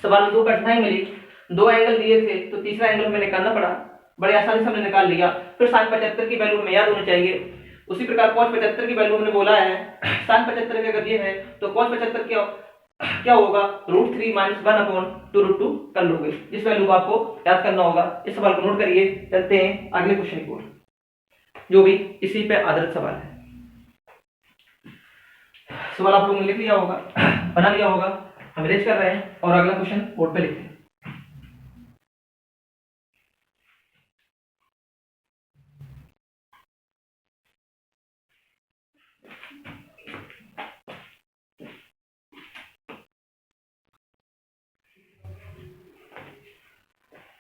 सवाल में 2 कठिनाई मिली, 2 एंगल दिए थे तो तीसरा एंगल हमें निकालना पड़ा, बड़े आसानी से हमने निकाल लिया। फिर sin 75 की वैल्यू हमें याद होनी चाहिए। उसी प्रकार cos 75 की वैल्यू हमने बोला है, sin 75 का अगर ये है तो cos 75 क्या होगा √3 माइनस 1/2 कर लोगे, जिस वैल्यू को आपको याद करना होगा। इस सवाल को नोट करिए। चलते हैं अगले क्वेश्चन की ओर, जो भी इसी पे आधारित सवाल है। सवाल आप लोगों ने लिख लिया होगा, बना लिया होगा, हम रेज कर रहे हैं और अगला क्वेश्चन बोर्ड पे लिखते हैं।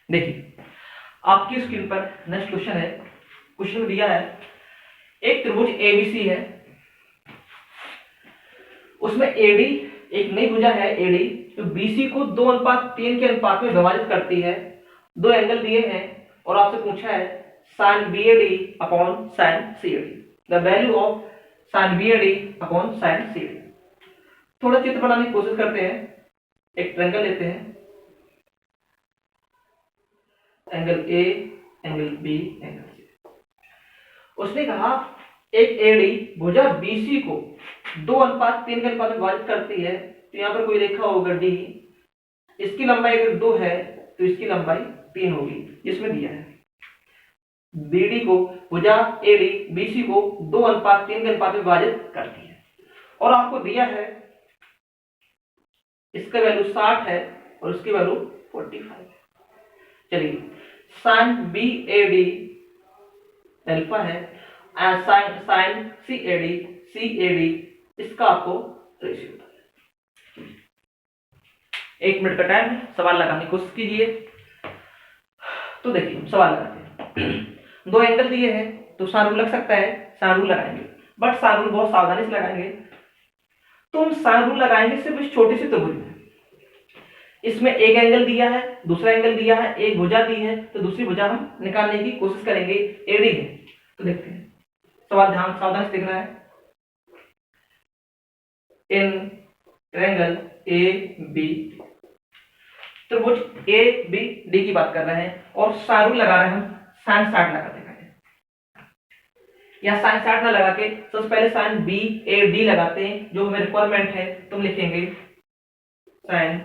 देखिए आपकी स्क्रीन पर नेक्स्ट क्वेश्चन है। क्वेश्चन में दिया है एक त्रिभुज एबीसी है, उसमें एडी एक नई भुजा है एडी जो बीसी को 2:3 के अनुपात में विभाजित करती है। 2 एंगल दिए हैं और आपसे पूछा है sin BAD upon sin CAD, the value of sin BAD upon sin CAD। थोड़ा चित्र बनाने की कोशिश करते हैं। एक ट्रायंगल लेते हैं, angle A, angle B, angle C. उसने कहा एक एडी भुजा बीसी को 2:3 के अनुपात में विभाजित करती है, तो यहाँ पर कोई रेखा होगा डी, इसकी लंबाई अगर 2 है तो इसकी लंबाई 3 होगी, जिसमें दिया है बीडी को भुजा एडी बीसी को 2:3 के अनुपात में विभाजित करती है। और आपको दिया है इसका वैल्यू 60 है और इसकी वैल्यू 45 है। चलिए sine B A D alpha है, साइन सी ए डी इसका आपको रेशियो होता है। 1 मिनट का टाइम है, सवाल लगाने की कोशिश कीजिए। तो देखिए सवाल लगाते हैं। 2 एंगल दिए हैं तो साइन रूल लग सकता है, साइन रूल लगाएंगे, बट साइन रूल बहुत सावधानी से लगाएंगे। तो हम साइन रूल लगाएंगे सिर्फ इस छोटी सी त्रिभुज में। इसमें एक एंगल दिया है, दूसरा एंगल दिया है, एक भुजा दी है, तो दूसरी भुजा हम निकालने की कोशिश करेंगे, एडी है। तो देखते हैं, सवाल ध्यान सावधानी से देखना है। इन ट्रायंगल ए बी, त्रिभुज ए बी डी की बात कर रहे हैं और साइन रूल लगा रहे हैं हम, साइन 60 लगा देंगे। या साइन 60 ना लगा के सबसे पहले साइन बी ए डी लगाते हैं, जो हमें रिक्वायरमेंट है। तुम लिखेंगे साइन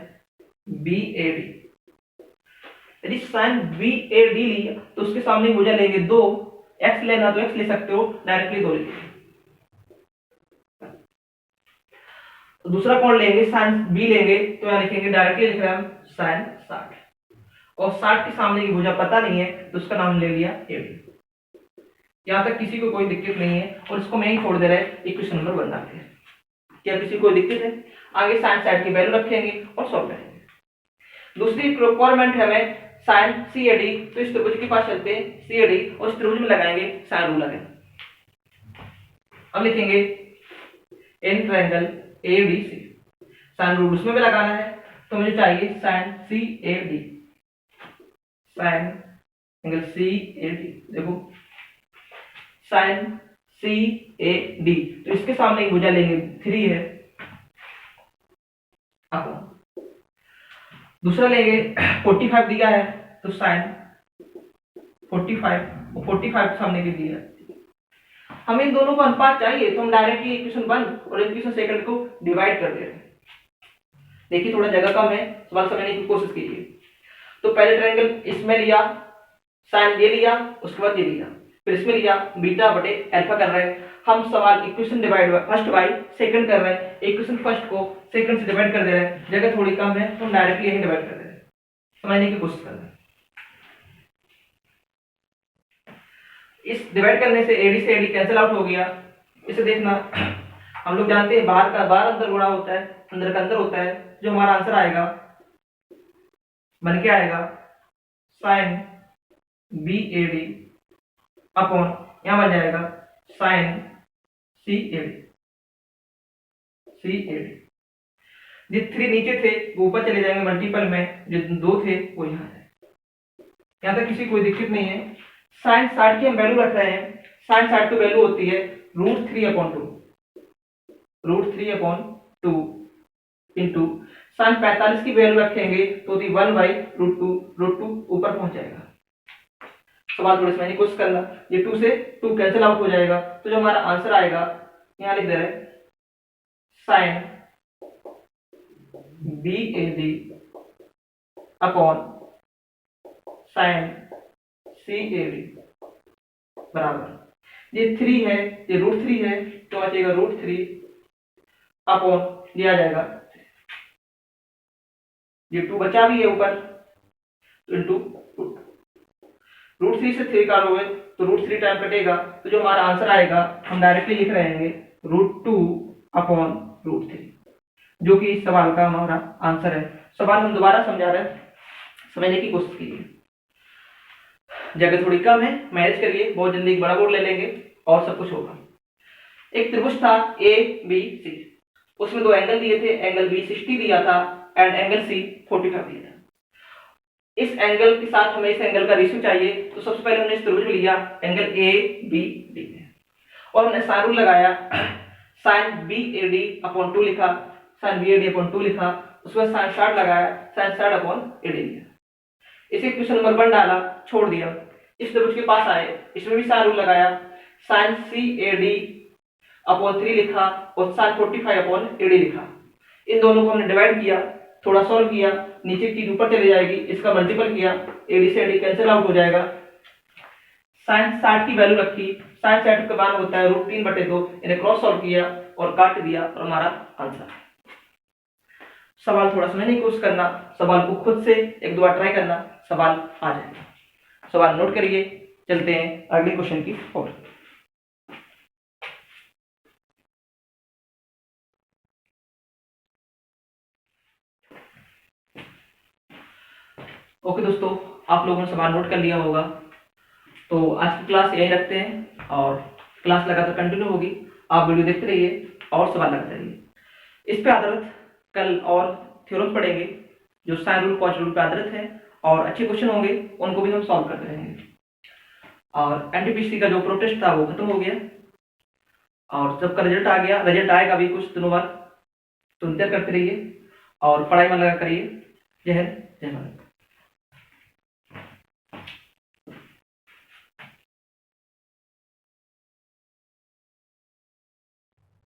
बी ए डी। यदि साइन बी ए डी लिया तो उसके सामने भुजा लेंगे 2, एक्स लेना तो एक्स ले सकते हो, डायरेक्टली 2 लिखेंगे। तो दूसरा कोण लेंगे, साइन बी लेंगे तो यहां लिखेंगे, डायरेक्टली लिख रहे हैं हम साइन 60, और 60 के सामने की भुजा पता नहीं है तो उसका नाम ले लिया ए डी। यहां तक किसी को कोई दिक्कत नहीं है, और इसको मैं ही छोड़ दे रहा है, इक्वेशन नंबर 1 बनाते हैं। क्या किसी को कोई दिक्कत है? आगे साइन 60 की वैल्यू रखेंगे और सॉल्व करेंगे। दूसरी रिक्वायरमेंट है हमें साइन सी ए डी, तो इस त्रिभुज के पास चलते हैं सी ए डी और इस त्रिभुज में लगाएंगे साइन रूल लगाएंगे। अब लिखेंगे in triangle A B C, sine rule उसमें भी लगाना है, तो मुझे चाहिए sine C A D, sine angle C A D. देखो साइन सी ए डी, तो इसके सामने एक भुजा लेंगे 3 है, अपॉन दूसरा लेंगे 45 दिया है तो साइन 45 और 45 सामने के दिया है। हमें इन दोनों को अनुपात चाहिए, तो हम डायरेक्टली इक्वेशन 1 और इक्वेशन सेकंड को डिवाइड कर दे रहे हैं। देखिए थोड़ा जगह कम है, सवाल समझने की कोशिश कीजिए। तो पहले ट्रायंगल इसमें लिया, साइन ये लिया, उसके बाद ये लिया, फिर इसमें लिया, बीटा बटे अल्फा कर रहे हैं हम। सवाल equation divide first by second कर रहे हैं, इक्वेशन फर्स्ट को सेकंड से डिवाइड कर दे रहे हैं। जगह थोड़ी कम है तो हम डायरेक्टली यही डिवाइड कर दे रहे हैं, समझने की कोशिश कर रहे हैं। इस डिवाइड करने से एडी से एडी कैंसिल आउट हो गया। इसे देखना, हम लोग जानते हैं बाहर का बाहर अंदर गुणा होता है, अंदर का अंदर होता है। जो हमारा आंसर आएगा बन के आएगा sine B A D upon, यहां बन जाएगा sine C A D, C A D. जो 3 नीचे थे वो ऊपर चले जाएंगे मल्टीपल में, जो 2 थे वो यहाँ है। यहाँ तक किसी कोई दिक्कत नहीं है। साइन 60 की हम वैल्यू रख रहे हैं, साइन 60 की वैल्यू होती है √3/2, √3/2 इंटू साइन 45 की वैल्यू रखेंगे तो 1/√2 ऊपर पहुंच जाएगा। सवाल थोड़ी समझने की कोशिश करना, ये 2 से 2 कैंसिल आउट हो जाएगा, तो जो हमारा आंसर आएगा यहाँ लिख दे रहे हैं sine B A D upon sine C A D बराबर, ये 3 है, ये √3 है तो आ जाएगा √3 अपॉन दिया जाएगा, ये 2 बचा भी है ऊपर तो इंटू √3 से 3 काटोगे तो √3 टाइम कटेगा, तो जो हमारा आंसर आएगा हम डायरेक्टली लिख रहे हैं √2/√3, जो कि इस सवाल का हमारा आंसर है। सवाल हम दोबारा समझा रहे हैं, समझने की कोशिश कीजिए। जगह थोड़ी कम है, मैनेज करिए, बहुत जल्दी एक बड़ा बोर्ड ले लेंगे और सब कुछ होगा। एक त्रिभुज था ए बी सी, उसमें 2 एंगल दिए थे, एंगल बी 60 दिया था एंड एंगल सी 45 दिया था। इस एंगल के साथ हमें इस एंगल का रेशियो चाहिए, तो सबसे पहले हमने इस त्रिभुज में लिया एंगल ए बी डी और हमने साइन रूल लगाया, sine B A D upon 2 लिखा, sine B A D upon 2 लिखा, उसके बाद साइन 60 लगाया, साइन 60 अपॉन ए डी लिखा। इसे क्वेश्चन नंबर 1 डाला, छोड़ दिया। इस त्रिभुज के पास आए, इसमें भी साइन रूल लगाया, sine C A D upon 3 लिखा और साइन 45 अपॉन ए डी लिखा। इन दोनों को हमने डिवाइड किया, थोड़ा सॉल्व किया नीचे की चीज ऊपर चली जाएगी, इसका मल्टीपल किया, एडी से एडी कैंसिल आउट हो जाएगा। साइन 60 की वैल्यू रखी, साइन 60 का मान होता है √3/2, इन्हें क्रॉस सॉल्व किया और काट दिया और हमारा आंसर। सवाल थोड़ा समझने की कोशिश करना, सवाल को खुद से एक दो बार ट्राई करना, सवाल आ जाएगा। सवाल नोट करिए, चलते हैं अगले क्वेश्चन की ओर। ओके दोस्तों, आप लोगों ने सवाल नोट कर लिया होगा, तो आज की क्लास यही रखते हैं और क्लास लगातार कंटिन्यू होगी। आप वीडियो देखते रहिए और सवाल लगाते रहिए। इस पे आधारित कल और थ्योरम पढ़ेंगे जो साइन रूल कॉस रूल पे आधारित है और अच्छे क्वेश्चन होंगे, उनको भी हम सॉल्व करते रहेंगे। और एनटीपीसी का जो प्रोटेस्ट था वो खत्म हो गया और जब का रिजल्ट आ गया, रिजल्ट आएगा अभी कुछ दिनों बाद, तो इंतजार करते रहिए और पढ़ाई में लगा करिए। जय हिंद, जय भारत।